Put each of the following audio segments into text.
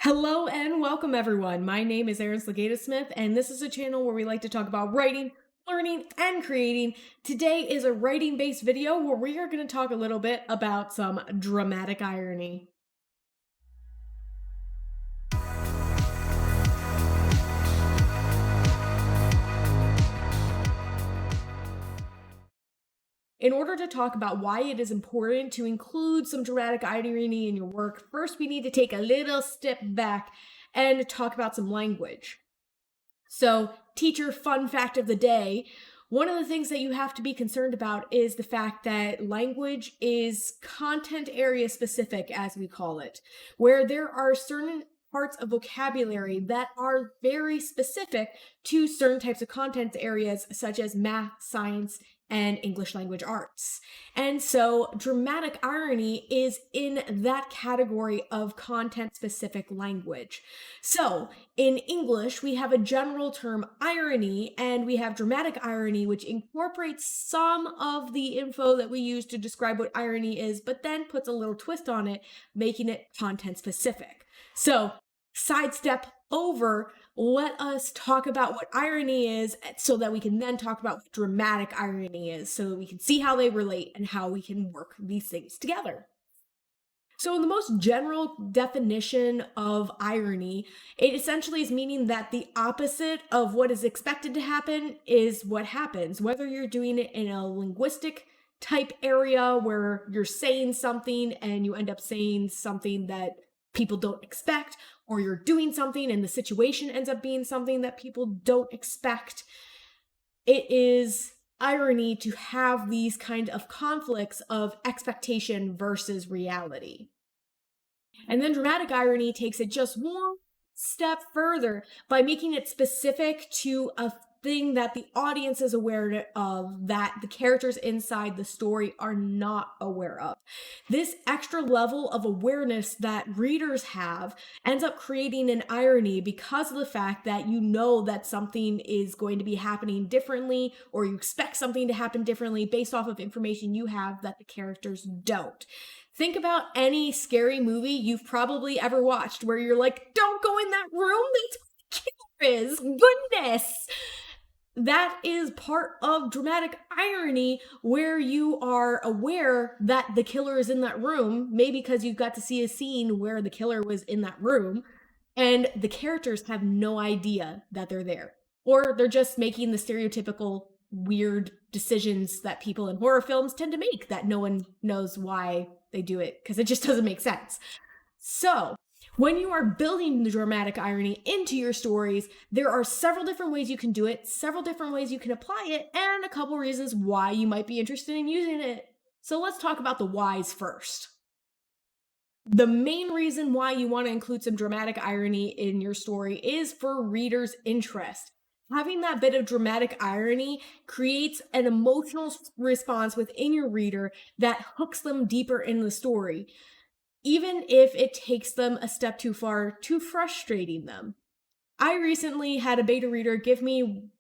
Hello and welcome everyone. My name is Slegaitis-Smith and this is a channel where we like to talk about writing, learning, and creating. Today is a writing-based video where we are going to talk a little bit about some dramatic irony. In order to talk about why it is important to include some dramatic irony in your work, first we need to take a little step back and talk about some language. So, teacher fun fact of the day, one of the things that you have to be concerned about is the fact that language is content area specific, as we call it, where there are certain parts of vocabulary that are very specific to certain types of content areas, such as math, science, and English language arts. And so dramatic irony is in that category of content-specific language. So in English, we have a general term irony, and we have dramatic irony, which incorporates some of the info that we use to describe what irony is, but then puts a little twist on it, making it content-specific. So sidestep over, let us talk about what irony is so that we can then talk about what dramatic irony is, so that we can see how they relate and how we can work these things together. So in the most general definition of irony, it essentially is meaning that the opposite of what is expected to happen is what happens, whether you're doing it in a linguistic type area where you're saying something and you end up saying something that people don't expect, or you're doing something and the situation ends up being something that people don't expect. It is irony to have these kind of conflicts of expectation versus reality. And then dramatic irony takes it just one step further by making it specific to a thing that the audience is aware of, that the characters inside the story are not aware of. This extra level of awareness that readers have ends up creating an irony because of the fact that you know that something is going to be happening differently, or you expect something to happen differently based off of information you have that the characters don't. Think about any scary movie you've probably ever watched where you're like, don't go in that room, that's what the killer is, goodness. That is part of dramatic irony, where you are aware that the killer is in that room, maybe because you've got to see a scene where the killer was in that room, and the characters have no idea that they're there. Or they're just making the stereotypical weird decisions that people in horror films tend to make that no one knows why they do it, because it just doesn't make sense. So when you are building the dramatic irony into your stories, there are several different ways you can do it, several different ways you can apply it, and a couple reasons why you might be interested in using it. So let's talk about the whys first. The main reason why you want to include some dramatic irony in your story is for readers' interest. Having that bit of dramatic irony creates an emotional response within your reader that hooks them deeper in the story, even if it takes them a step too far to frustrating them. I recently had a beta reader give me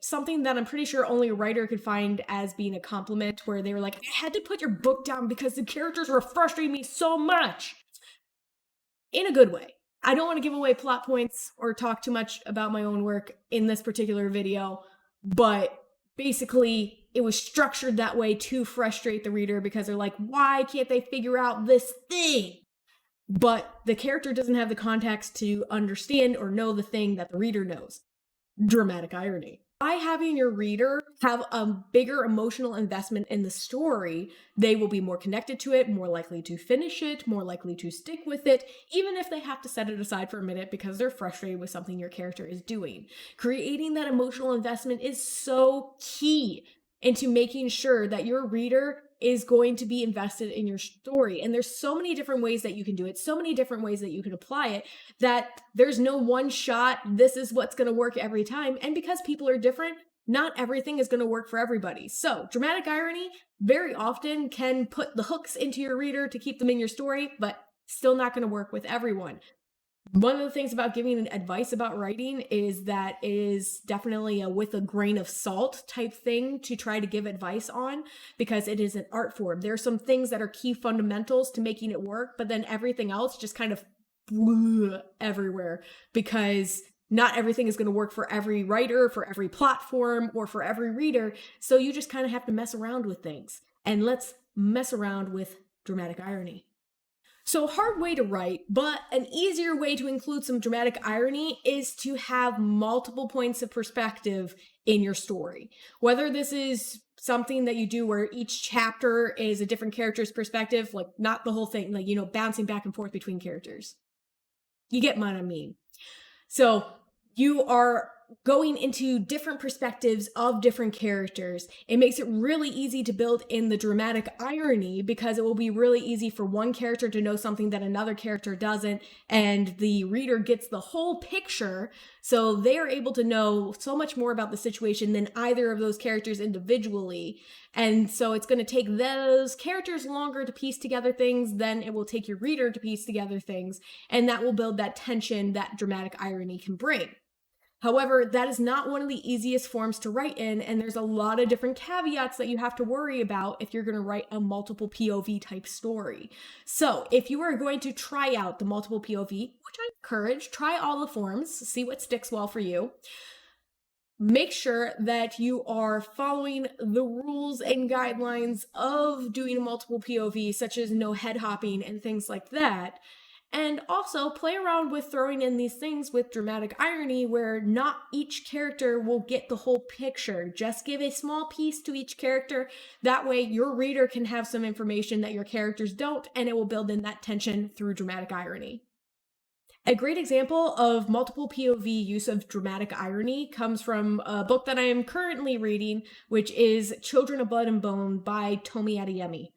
something that I'm pretty sure only a writer could find as being a compliment, where they were like, I had to put your book down because the characters were frustrating me so much. In a good way. I don't want to give away plot points or talk too much about my own work in this particular video, but basically it was structured that way to frustrate the reader because they're like, why can't they figure out this thing? But the character doesn't have the context to understand or know the thing that the reader knows. Dramatic irony. By having your reader have a bigger emotional investment in the story, they will be more connected to it, more likely to finish it, more likely to stick with it, even if they have to set it aside for a minute because they're frustrated with something your character is doing. Creating that emotional investment is so key into making sure that your reader is going to be invested in your story. And there's so many different ways that you can do it, so many different ways that you can apply it, that there's no one shot, this is what's going to work every time. And because people are different, not everything is going to work for everybody. So dramatic irony very often can put the hooks into your reader to keep them in your story, but still not going to work with everyone. One of the things about giving advice about writing is that it is definitely a with a grain of salt type thing to try to give advice on, because it is an art form. There are some things that are key fundamentals to making it work, but then everything else just kind of everywhere, because not everything is going to work for every writer, for every platform, or for every reader. So you just kind of have to mess around with things. And let's mess around with dramatic irony. So, hard way to write, but an easier way to include some dramatic irony is to have multiple points of perspective in your story. Whether this is something that you do where each chapter is a different character's perspective, like not the whole thing, like, bouncing back and forth between characters. You get what I mean. So, you are going into different perspectives of different characters. It makes it really easy to build in the dramatic irony, because it will be really easy for one character to know something that another character doesn't, and the reader gets the whole picture, so they are able to know so much more about the situation than either of those characters individually. And so it's going to take those characters longer to piece together things than it will take your reader to piece together things, and that will build that tension that dramatic irony can bring. However, that is not one of the easiest forms to write in, and there's a lot of different caveats that you have to worry about if you're going to write a multiple POV type story. So, if you are going to try out the multiple POV, which I encourage, try all the forms, see what sticks well for you. Make sure that you are following the rules and guidelines of doing a multiple POV, such as no head hopping and things like that. And also play around with throwing in these things with dramatic irony, where not each character will get the whole picture. Just give a small piece to each character. That way your reader can have some information that your characters don't, and it will build in that tension through dramatic irony. A great example of multiple POV use of dramatic irony comes from a book that I am currently reading, which is Children of Blood and Bone by Tomi Adeyemi.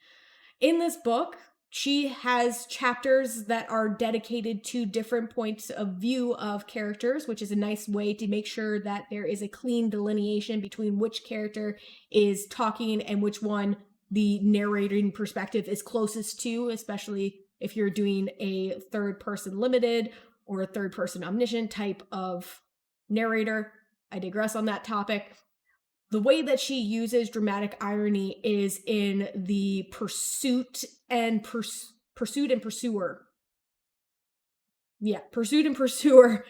In this book, she has chapters that are dedicated to different points of view of characters, which is a nice way to make sure that there is a clean delineation between which character is talking and which one the narrating perspective is closest to, especially if you're doing a third person limited or a third person omniscient type of narrator. I digress on that topic. The way that she uses dramatic irony is in the pursuit and pursuer. Yeah, pursuit and pursuer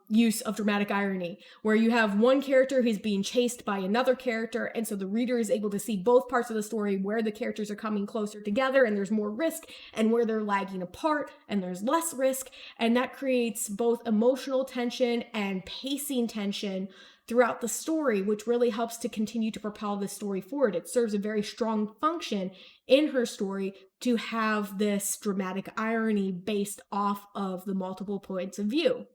use of dramatic irony, where you have one character who's being chased by another character, and so the reader is able to see both parts of the story, where the characters are coming closer together and there's more risk, and where they're lagging apart and there's less risk, and that creates both emotional tension and pacing tension throughout the story, which really helps to continue to propel the story forward. It serves a very strong function in her story to have this dramatic irony based off of the multiple points of view.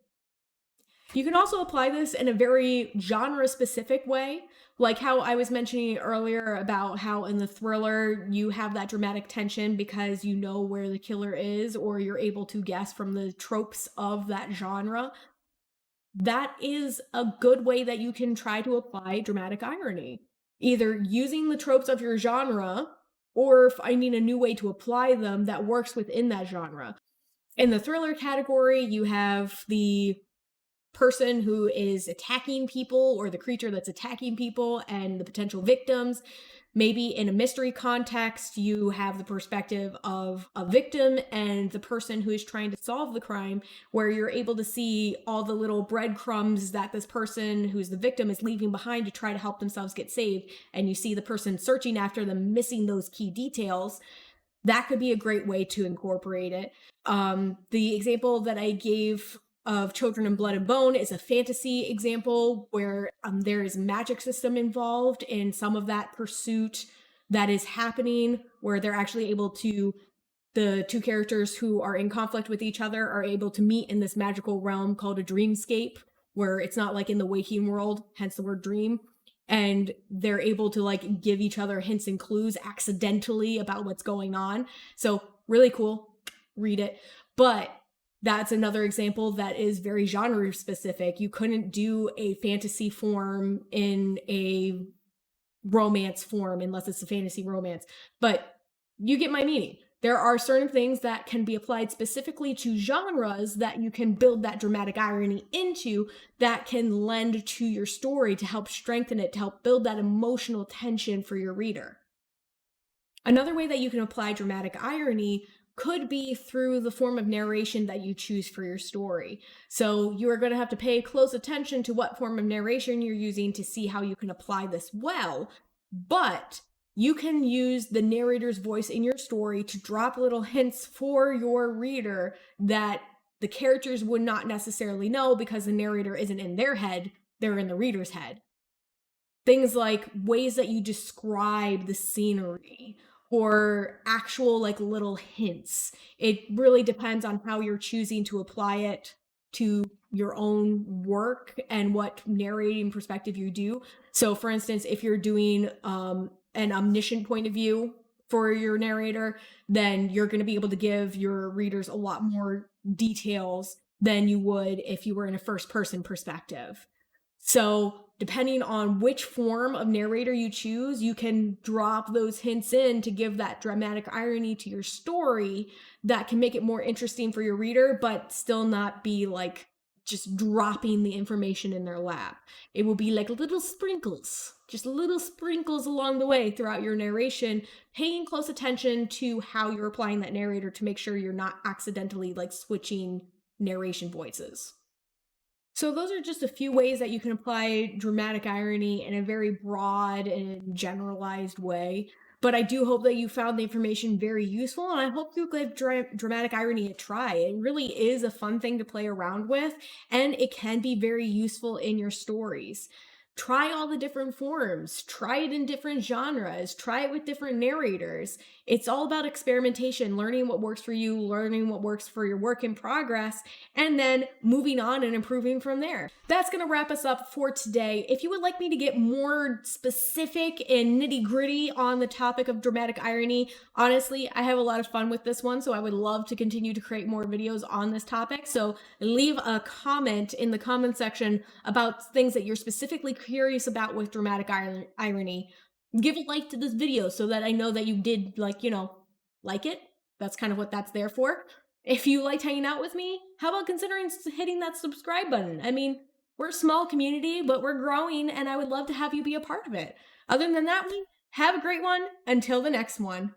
You can also apply this in a very genre-specific way, like how I was mentioning earlier about how in the thriller you have that dramatic tension because you know where the killer is, or you're able to guess from the tropes of that genre. That is a good way that you can try to apply dramatic irony. Either using the tropes of your genre or finding a new way to apply them that works within that genre. In the thriller category, you have the person who is attacking people, or the creature that's attacking people, and the potential victims. Maybe in a mystery context, you have the perspective of a victim and the person who is trying to solve the crime, where you're able to see all the little breadcrumbs that this person who's the victim is leaving behind to try to help themselves get saved. And you see the person searching after them, missing those key details. That could be a great way to incorporate it. The example that I gave of Children of Blood and Bone is a fantasy example where there is a magic system involved in some of that pursuit that is happening, where they're actually able to, the two characters who are in conflict with each other are able to meet in this magical realm called a dreamscape, where it's not like in the waking world, hence the word dream. And they're able to like give each other hints and clues accidentally about what's going on. So really cool, read it. But that's another example that is very genre specific. You couldn't do a fantasy form in a romance form unless it's a fantasy romance. But you get my meaning. There are certain things that can be applied specifically to genres that you can build that dramatic irony into, that can lend to your story to help strengthen it, to help build that emotional tension for your reader. Another way that you can apply dramatic irony could be through the form of narration that you choose for your story. So you are going to have to pay close attention to what form of narration you're using to see how you can apply this well. But you can use the narrator's voice in your story to drop little hints for your reader that the characters would not necessarily know because the narrator isn't in their head, they're in the reader's head. Things like ways that you describe the scenery or actual like little hints. It really depends on how you're choosing to apply it to your own work and what narrating perspective you do. So for instance, if you're doing an omniscient point of view for your narrator, then you're going to be able to give your readers a lot more details than you would if you were in a first person perspective. So depending on which form of narrator you choose, you can drop those hints in to give that dramatic irony to your story that can make it more interesting for your reader, but still not be like just dropping the information in their lap. It will be like little sprinkles, just little sprinkles along the way throughout your narration, paying close attention to how you're applying that narrator to make sure you're not accidentally like switching narration voices. So those are just a few ways that you can apply dramatic irony in a very broad and generalized way. But I do hope that you found the information very useful, and I hope you give dramatic irony a try. It really is a fun thing to play around with, and it can be very useful in your stories. Try all the different forms, try it in different genres, try it with different narrators. It's all about experimentation, learning what works for you, learning what works for your work in progress, and then moving on and improving from there. That's going to wrap us up for today. If you would like me to get more specific and nitty-gritty on the topic of dramatic irony, honestly, I have a lot of fun with this one, so I would love to continue to create more videos on this topic. So leave a comment in the comment section about things that you're specifically curious about with dramatic irony. Give a like to this video so that I know that you did like it. That's kind of what that's there for. If you liked hanging out with me, how about considering hitting that subscribe button? I mean, we're a small community, but we're growing, and I would love to have you be a part of it. Other than that, have a great one. Until the next one.